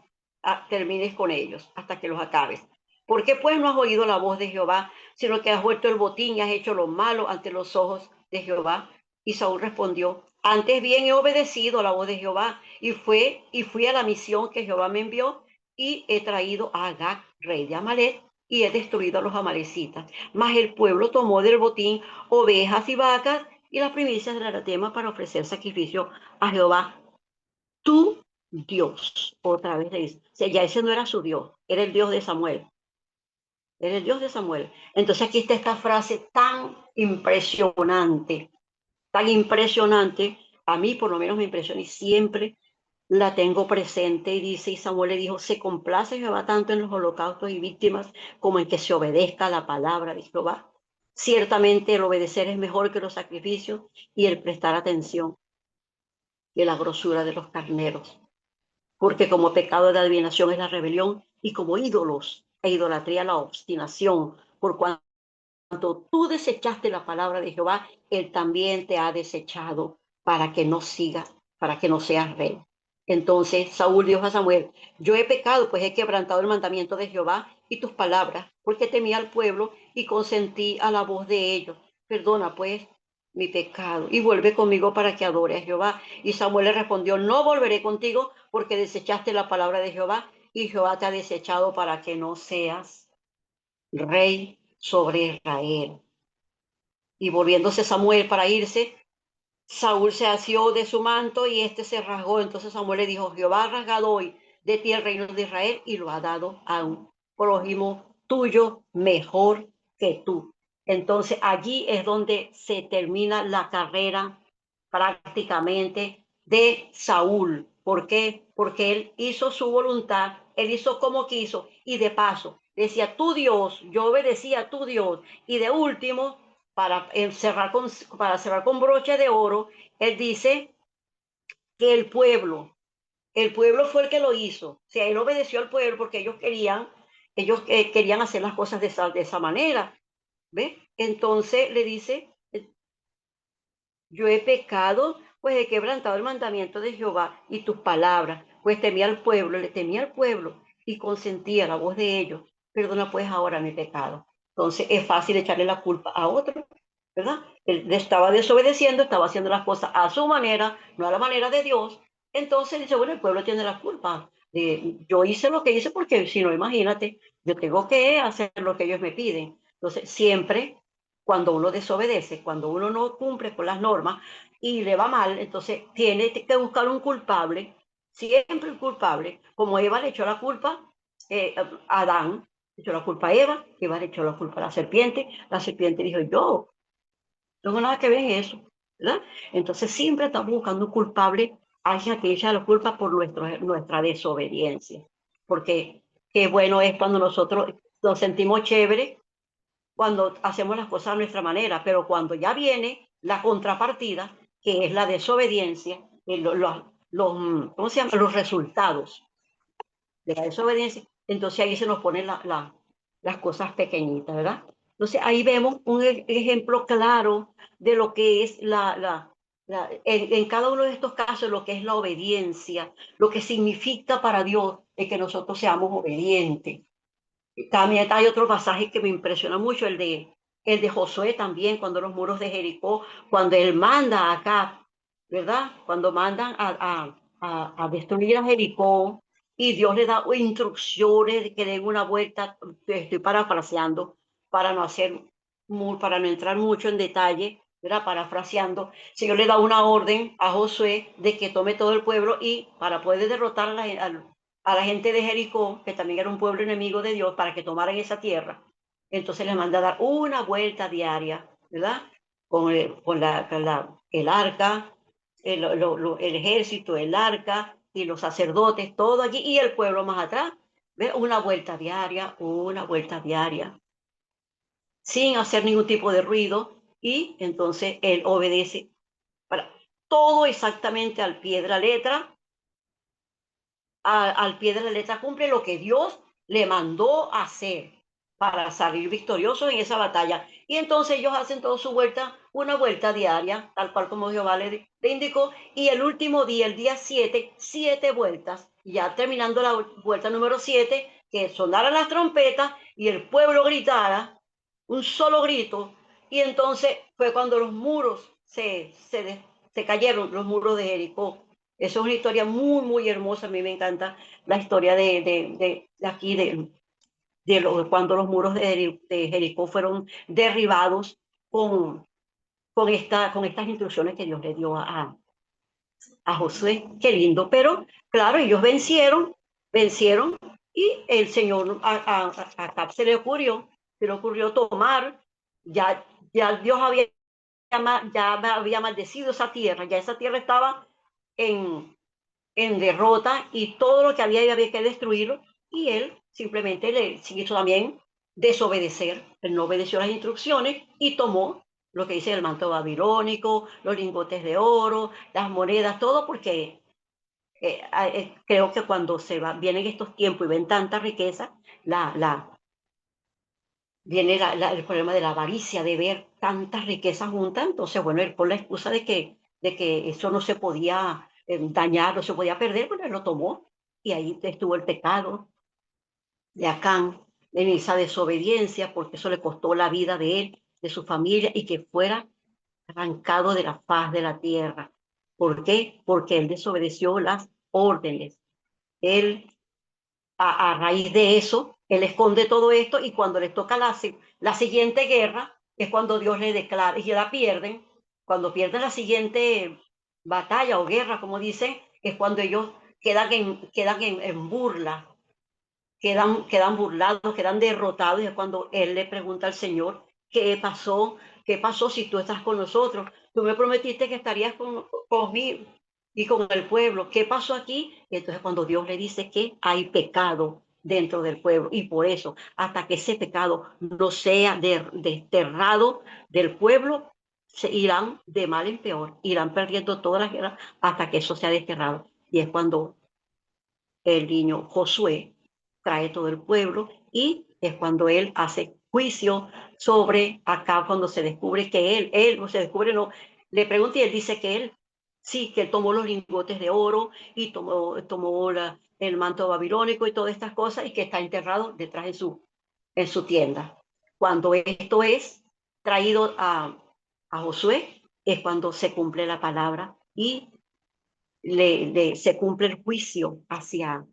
termines con ellos, hasta que los acabes. ¿Por qué pues no has oído la voz de Jehová, sino que has vuelto el botín y has hecho lo malo ante los ojos de Jehová? Y Saúl respondió, antes bien he obedecido a la voz de Jehová y fui a la misión que Jehová me envió y he traído a Agag, rey de Amalek, y he destruido a los amalecitas. Mas el pueblo tomó del botín ovejas y vacas y las primicias del anatema para ofrecer sacrificio a Jehová, tu Dios. Otra vez le dice, o sea, ya ese no era su Dios, era el Dios de Samuel. Era el Dios de Samuel. Entonces aquí está esta frase tan impresionante, a mí por lo menos me impresiona y siempre la tengo presente y dice, y Samuel le dijo, se complace Jehová tanto en los holocaustos y víctimas como en que se obedezca la palabra de Jehová. Ciertamente el obedecer es mejor que los sacrificios y el prestar atención que la grosura de los carneros, porque como pecado de adivinación es la rebelión y como ídolos e idolatría la obstinación, por cuanto tú desechaste la palabra de Jehová, él también te ha desechado para que no sigas, para que no seas rey. Entonces Saúl dijo a Samuel, yo he pecado, pues he quebrantado el mandamiento de Jehová y tus palabras, porque temí al pueblo y consentí a la voz de ellos. Perdona pues mi pecado y vuelve conmigo para que adore a Jehová. Y Samuel le respondió, no volveré contigo porque desechaste la palabra de Jehová y Jehová te ha desechado para que no seas rey sobre Israel. Y volviéndose Samuel para irse, Saúl se asió de su manto y este se rasgó. Entonces Samuel le dijo, Jehová ha rasgado hoy de ti el reino de Israel y lo ha dado a un prójimo tuyo mejor que tú. Entonces allí es donde se termina la carrera prácticamente de Saúl. ¿Por qué? Porque él hizo su voluntad, él hizo como quiso y de paso decía, tu Dios, yo obedecía a tu Dios. Y de último, para cerrar con broche de oro, él dice que el pueblo fue el que lo hizo. O sea, él obedeció al pueblo porque ellos querían hacer las cosas de esa manera. ¿Ve? Entonces le dice, yo he pecado, pues he quebrantado el mandamiento de Jehová y tus palabras, pues le temía al pueblo y consentía la voz de ellos. Perdona pues ahora mi pecado. Entonces es fácil echarle la culpa a otro, ¿verdad? Él estaba desobedeciendo, estaba haciendo las cosas a su manera, no a la manera de Dios. Entonces dice, bueno, el pueblo tiene la culpa. Yo hice lo que hice porque si no, imagínate, yo tengo que hacer lo que ellos me piden. Entonces, siempre cuando uno desobedece, cuando uno no cumple con las normas y le va mal, entonces tiene que buscar un culpable, siempre un culpable, como Eva le echó la culpa a Adán, le echó la culpa a Eva le echó la culpa a la serpiente dijo, yo no tengo nada que ver en eso, ¿verdad? Entonces siempre estamos buscando un culpable, alguien que echa la culpa por nuestra desobediencia, porque qué bueno es cuando nosotros nos sentimos chévere cuando hacemos las cosas a nuestra manera, pero cuando ya viene la contrapartida, que es la desobediencia, ¿cómo se llama? Los resultados de la desobediencia, entonces ahí se nos ponen las cosas pequeñitas, ¿verdad? Entonces ahí vemos un ejemplo claro de lo que es en cada uno de estos casos, lo que es la obediencia, lo que significa para Dios el que nosotros seamos obedientes. También hay otro pasaje que me impresiona mucho, el de Josué también, cuando los muros de Jericó, cuando él manda acá, ¿verdad? Cuando mandan a destruir a Jericó y Dios le da instrucciones de que den una vuelta, estoy parafraseando, para no hacer, para no entrar mucho en detalle, ¿verdad? Parafraseando, el Señor le da una orden a Josué de que tome todo el pueblo y para poder derrotar a la gente de Jericó, que también era un pueblo enemigo de Dios, para que tomaran esa tierra. Entonces les manda a dar una vuelta diaria, ¿verdad? Con el arca, el ejército, el arca y los sacerdotes, todo allí, y el pueblo más atrás. ¿Ve? Una vuelta diaria, sin hacer ningún tipo de ruido, y entonces él obedece para todo exactamente al pie de la letra, al pie de la letra cumple lo que Dios le mandó hacer para salir victorioso en esa batalla. Y entonces ellos hacen toda su vuelta, una vuelta diaria, tal cual como Jehová le indicó, y el último día, el día 7, 7 vueltas, ya terminando la vuelta número 7, que sonaran las trompetas y el pueblo gritara un solo grito, y entonces fue cuando los muros se cayeron, los muros de Jericó. Eso es una historia muy, muy hermosa. A mí me encanta la historia de aquí, cuando los muros de Jericó fueron derribados con, con estas instrucciones que Dios le dio a Josué. Qué lindo. Pero, claro, ellos vencieron, y el Señor a Acab se le ocurrió tomar, ya, ya Dios ya había maldecido esa tierra, ya esa tierra estaba en, en derrota, y todo lo que había que destruirlo, y él simplemente le hizo también desobedecer. Él no obedeció las instrucciones y tomó lo que dice el manto babilónico, los lingotes de oro, las monedas, todo, porque creo que cuando vienen estos tiempos y ven tanta riqueza, viene el problema de la avaricia, de ver tantas riquezas juntas. Entonces, bueno, él con la excusa de que eso no se podía dañar, no se podía perder, bueno, él lo tomó, y ahí estuvo el pecado de Acán en esa desobediencia, porque eso le costó la vida de él, de su familia, y que fuera arrancado de la faz de la tierra. ¿Por qué? Porque él desobedeció las órdenes. Él, a raíz de eso, él esconde todo esto, y cuando les toca la siguiente guerra, es cuando Dios le declara, y ya la pierden. Cuando pierden la siguiente batalla o guerra, como dicen, es cuando ellos quedan en burla, quedan burlados, quedan derrotados, y es cuando él le pregunta al Señor, ¿qué pasó? ¿Qué pasó si tú estás con nosotros? Tú me prometiste que estarías conmigo y con el pueblo. ¿Qué pasó aquí? Y entonces cuando Dios le dice que hay pecado dentro del pueblo, y por eso, hasta que ese pecado no sea desterrado del pueblo, se irán de mal en peor, irán perdiendo todas las guerras hasta que eso sea desterrado. Y es cuando el niño Josué trae todo el pueblo, y es cuando él hace juicio sobre acá, cuando se descubre que él no se descubre, no, le pregunta, y él dice que él, sí, que él tomó los lingotes de oro y tomó el manto babilónico y todas estas cosas, y que está enterrado detrás en su tienda. Cuando esto es traído a Josué, es cuando se cumple la palabra, y se cumple el juicio hacia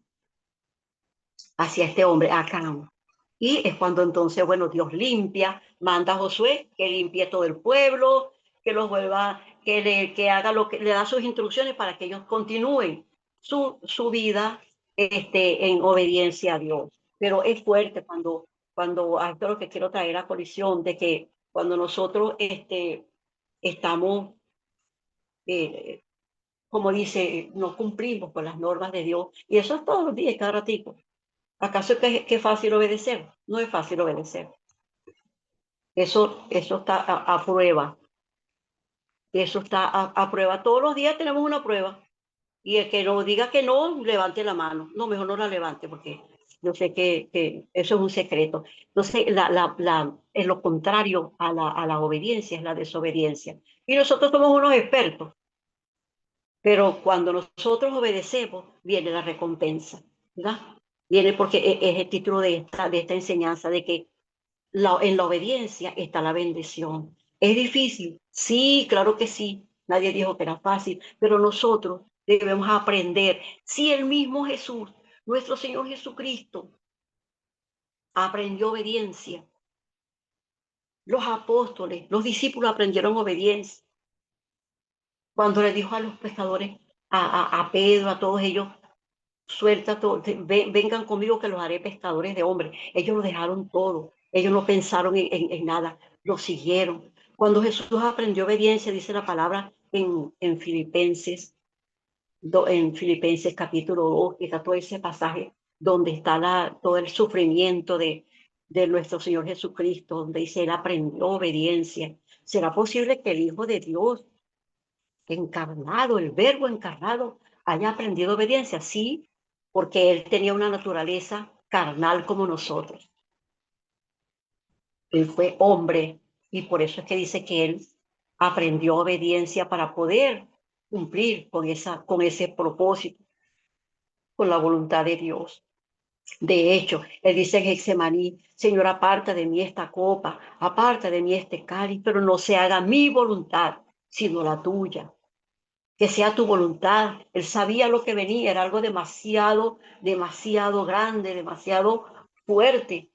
este hombre, Acán. Y es cuando entonces, bueno, Dios manda a Josué que limpie todo el pueblo, que los vuelva, que haga lo que le da sus instrucciones para que ellos continúen su vida en obediencia a Dios. Pero es fuerte esto es lo que quiero traer a colisión, de que cuando nosotros estamos, eh, como dice, no cumplimos con las normas de Dios, y eso es todos los días, cada ratito. ¿Acaso que es fácil obedecer? No es fácil obedecer. Eso está a prueba. Eso está a prueba. Todos los días tenemos una prueba. Y el que nos diga que no, levante la mano. No, mejor no la levante, porque yo sé que eso es un secreto. Entonces, es lo contrario a la obediencia, es la desobediencia. Y nosotros somos unos expertos, pero cuando nosotros obedecemos, viene la recompensa, ¿verdad? Viene porque es el título de esta enseñanza, de que en la obediencia está la bendición. ¿Es difícil? Sí, claro que sí. Nadie dijo que era fácil, pero nosotros debemos aprender. Si el mismo Jesús, nuestro Señor Jesucristo, aprendió obediencia, los apóstoles, los discípulos aprendieron obediencia. Cuando le dijo a los pescadores, a Pedro, a todos ellos, suelta todo, vengan conmigo que los haré pescadores de hombres. Ellos lo dejaron todo, ellos no pensaron en nada, lo siguieron. Cuando Jesús aprendió obediencia, dice la palabra en Filipenses capítulo 2, que está todo ese pasaje donde está todo el sufrimiento de nuestro Señor Jesucristo, donde dice, Él aprendió obediencia. ¿Será posible que el Hijo de Dios encarnado, el Verbo encarnado, haya aprendido obediencia? Sí, porque Él tenía una naturaleza carnal como nosotros. Él fue hombre y por eso es que dice que Él aprendió obediencia para poder cumplir con ese propósito, con la voluntad de Dios. De hecho, él dice en Getsemaní, Señor, aparta de mí esta copa, aparta de mí este cáliz, pero no se haga mi voluntad, sino la tuya. Que sea tu voluntad. Él sabía lo que venía, era algo demasiado, demasiado grande, demasiado fuerte,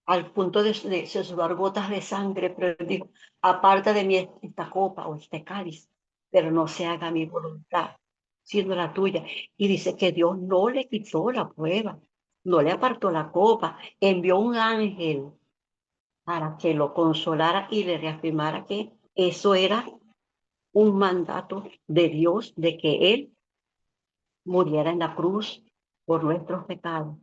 al punto de sudar gotas de sangre, pero él dijo, aparta de mí esta copa o este cáliz, pero no se haga mi voluntad, sino la tuya. Y dice que Dios no le quitó la prueba, no le apartó la copa, envió un ángel para que lo consolara y le reafirmara que eso era un mandato de Dios, de que Él muriera en la cruz por nuestros pecados.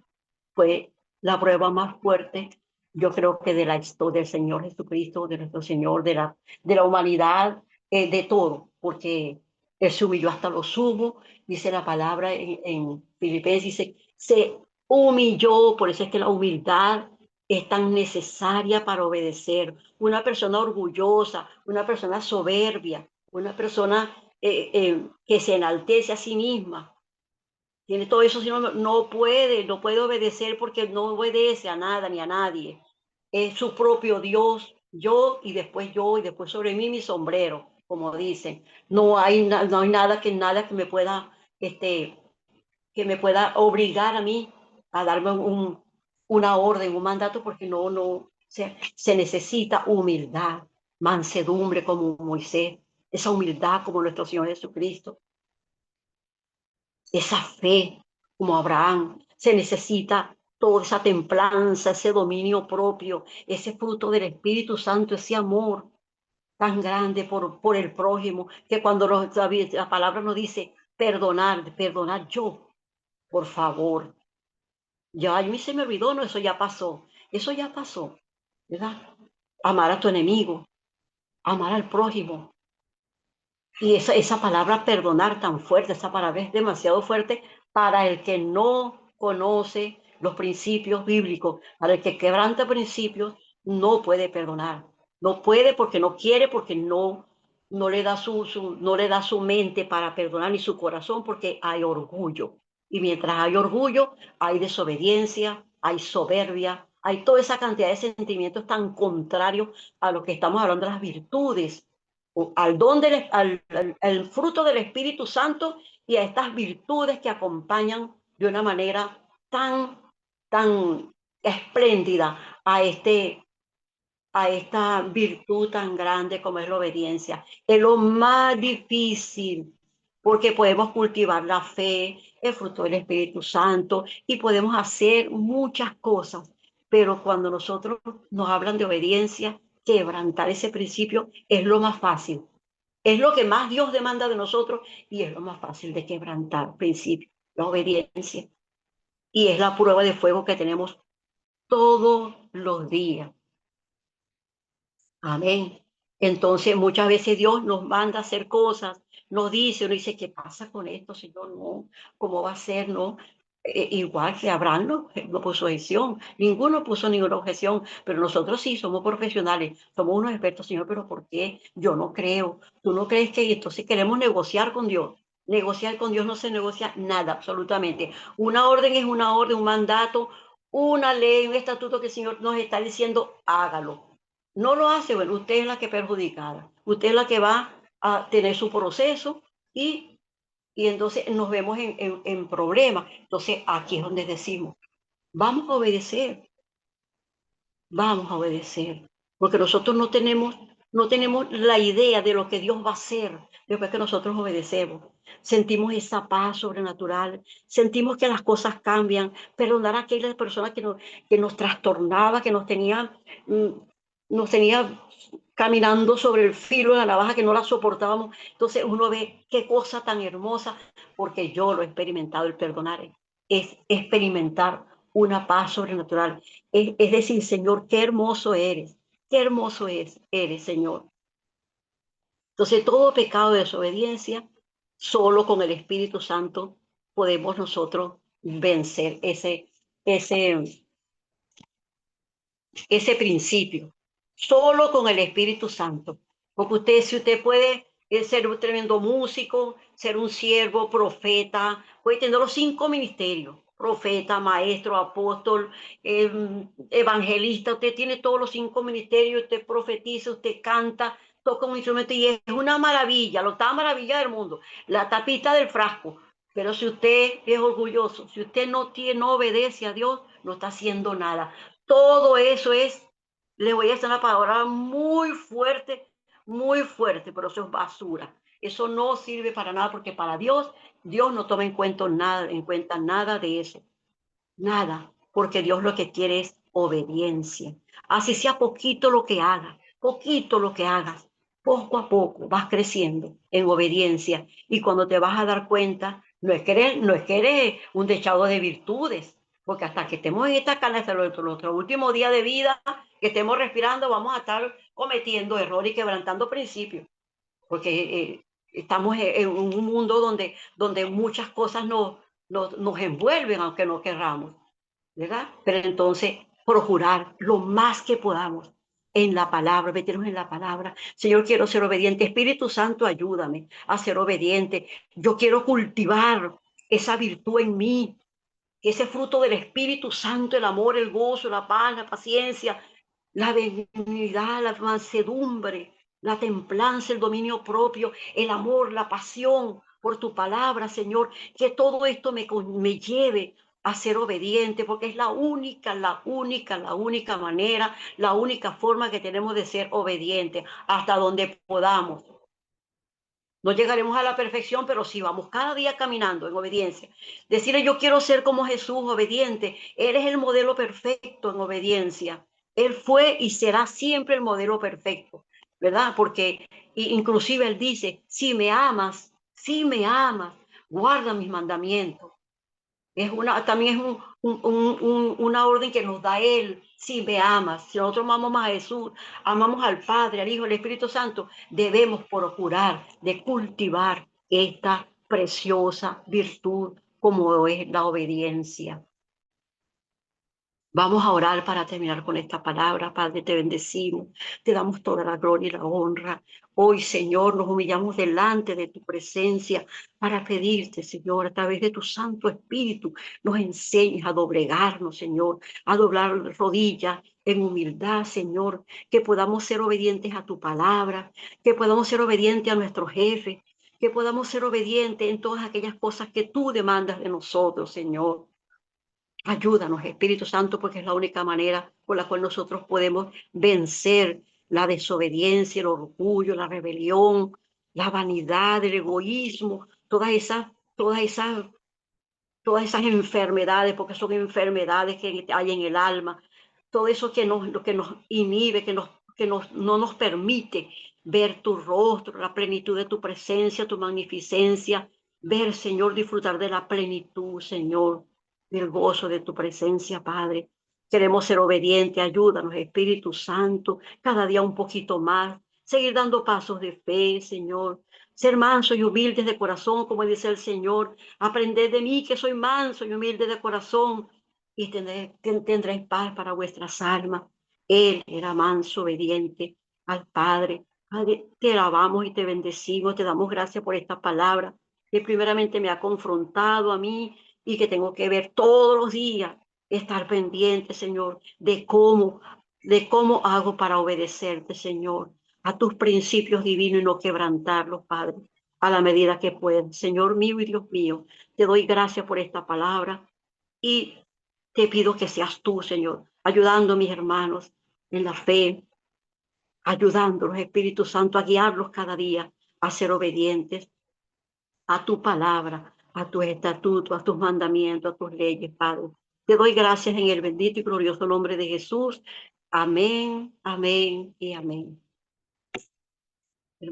Fue la prueba más fuerte, yo creo que de la historia del Señor Jesucristo, de nuestro Señor, de la humanidad, de todo, porque Él se humilló hasta lo sumo, dice la palabra en Filipenses, dice, se humilló, por eso es que la humildad es tan necesaria para obedecer. Una persona orgullosa, una persona soberbia, una persona que se enaltece a sí misma, tiene todo eso, sino no puede obedecer porque no obedece a nada ni a nadie. Es su propio Dios, yo, y después sobre mí mi sombrero, como dicen. No hay nada este, que me pueda obligar a mí a darme una orden, un mandato, porque se necesita humildad, mansedumbre como Moisés, esa humildad como nuestro Señor Jesucristo, esa fe como Abraham. Se necesita toda esa templanza, ese dominio propio, ese fruto del Espíritu Santo, ese amor tan grande por el prójimo, que cuando la palabra nos dice perdonar yo, por favor. Ya a mí se me olvidó, no, eso ya pasó, ¿verdad? Amar a tu enemigo, amar al prójimo. Y esa palabra perdonar tan fuerte, esa palabra es demasiado fuerte para el que no conoce los principios bíblicos, para el que quebranta principios, no puede perdonar. No puede porque no quiere, porque no le da no le da su mente para perdonar ni su corazón, porque hay orgullo. Y mientras hay orgullo, hay desobediencia, hay soberbia, hay toda esa cantidad de sentimientos tan contrarios a lo que estamos hablando de las virtudes, al don al fruto del Espíritu Santo y a estas virtudes que acompañan de una manera tan espléndida a esta virtud tan grande como es la obediencia. Es lo más difícil porque podemos cultivar la fe, el fruto del Espíritu Santo y podemos hacer muchas cosas, pero cuando nosotros nos hablan de obediencia, quebrantar ese principio es lo más fácil. Es lo que más Dios demanda de nosotros y es lo más fácil de quebrantar principio, la obediencia. Y es la prueba de fuego que tenemos todos los días. Amén. Entonces, muchas veces Dios nos manda a hacer cosas, uno dice, ¿qué pasa con esto, Señor? No, ¿cómo va a ser? No. Igual que Abraham no puso objeción, ninguno puso ninguna objeción, pero nosotros sí somos profesionales, somos unos expertos, Señor, pero ¿por qué? Yo no creo, tú no crees que entonces queremos negociar con Dios. Negociar con Dios no se negocia nada, absolutamente. Una orden es una orden, un mandato, una ley, un estatuto que el Señor nos está diciendo, hágalo. No lo hace, bueno, usted es la que es perjudicada. Usted es la que va a tener su proceso y entonces nos vemos en problemas. Entonces aquí es donde decimos, vamos a obedecer, porque nosotros no tenemos la idea de lo que Dios va a hacer después que nosotros obedecemos. Sentimos esa paz sobrenatural, sentimos que las cosas cambian, perdonar a aquellas personas que nos trastornaba, mm, nos tenía caminando sobre el filo de la navaja, que no la soportábamos. Entonces uno ve qué cosa tan hermosa, porque yo lo he experimentado, el perdonar. es experimentar una paz sobrenatural. Es decir, Señor, qué hermoso eres, Señor. Entonces, todo pecado de desobediencia, solo con el Espíritu Santo podemos nosotros vencer ese, ese principio, solo con el Espíritu Santo. Porque usted, si usted puede ser un tremendo músico, ser un siervo, profeta, puede tener los 5 ministerios, profeta, maestro, apóstol, evangelista, usted tiene todos los 5 ministerios, usted profetiza, usted canta, toca un instrumento y es una maravilla, la octava maravilla del mundo, la tapita del frasco. Pero si usted es orgulloso, si usted no obedece a Dios, no está haciendo nada. Todo eso es, le voy a hacer una palabra muy fuerte, pero eso es basura. Eso no sirve para nada porque para Dios, Dios no toma en cuenta nada de eso. Nada, porque Dios lo que quiere es obediencia. Así sea poquito lo que hagas, poco a poco vas creciendo en obediencia. Y cuando te vas a dar cuenta, no es que eres un dechado de virtudes, porque hasta que estemos en esta carne, hasta nuestro último día de vida, que estemos respirando, vamos a estar cometiendo errores y quebrantando principios, porque estamos en un mundo donde muchas cosas nos envuelven, aunque no querramos. ¿Verdad? Pero entonces, procurar lo más que podamos en la palabra, meternos en la palabra. Señor, quiero ser obediente. Espíritu Santo, ayúdame a ser obediente. Yo quiero cultivar esa virtud en mí, ese fruto del Espíritu Santo, el amor, el gozo, la paz, la paciencia, la benignidad, la mansedumbre, la templanza, el dominio propio, el amor, la pasión por tu palabra, Señor, que todo esto me lleve a ser obediente, porque es la única manera, la única forma que tenemos de ser obedientes, hasta donde podamos. No llegaremos a la perfección, pero sí vamos cada día caminando en obediencia. Decirle, yo quiero ser como Jesús, obediente. Él es el modelo perfecto en obediencia. Él fue y será siempre el modelo perfecto, ¿verdad? Porque inclusive él dice, si me amas, guarda mis mandamientos. También es una orden que nos da Él. Si me amas, si nosotros amamos a Jesús, amamos al Padre, al Hijo, al Espíritu Santo, debemos procurar de cultivar esta preciosa virtud como es la obediencia. Vamos a orar para terminar con esta palabra. Padre, te bendecimos, te damos toda la gloria y la honra. Hoy, Señor, nos humillamos delante de tu presencia para pedirte, Señor, a través de tu Santo Espíritu, nos enseñes a doblegarnos, Señor, a doblar rodillas en humildad, Señor, que podamos ser obedientes a tu palabra, que podamos ser obedientes a nuestro jefe, que podamos ser obedientes en todas aquellas cosas que tú demandas de nosotros, Señor. Ayúdanos, Espíritu Santo, porque es la única manera por la cual nosotros podemos vencer la desobediencia, el orgullo, la rebelión, la vanidad, el egoísmo, todas esas enfermedades, porque son enfermedades que hay en el alma, todo eso que nos inhibe, no nos permite ver tu rostro, la plenitud de tu presencia, tu magnificencia, ver, Señor, disfrutar de la plenitud, Señor, del gozo de tu presencia, Padre. Queremos ser obedientes, ayúdanos, Espíritu Santo, cada día un poquito más, seguir dando pasos de fe, Señor, ser mansos y humildes de corazón, como dice el Señor. Aprended de mí que soy manso y humilde de corazón y tendréis paz para vuestras almas. Él era manso, obediente al Padre. Padre, te alabamos y te bendecimos, te damos gracias por esta palabra que primeramente me ha confrontado a mí y que tengo que ver todos los días, estar pendiente, Señor, de cómo hago para obedecerte, Señor, a tus principios divinos y no quebrantarlos, Padre, a la medida que pueda. Señor mío y Dios mío, te doy gracias por esta palabra y te pido que seas tú, Señor, ayudando a mis hermanos en la fe, ayudándolos, Espíritu Santo, a guiarlos cada día a ser obedientes a tu palabra, a tus estatutos, a tus mandamientos, a tus leyes, Padre. Te doy gracias en el bendito y glorioso nombre de Jesús. Amén, amén y amén.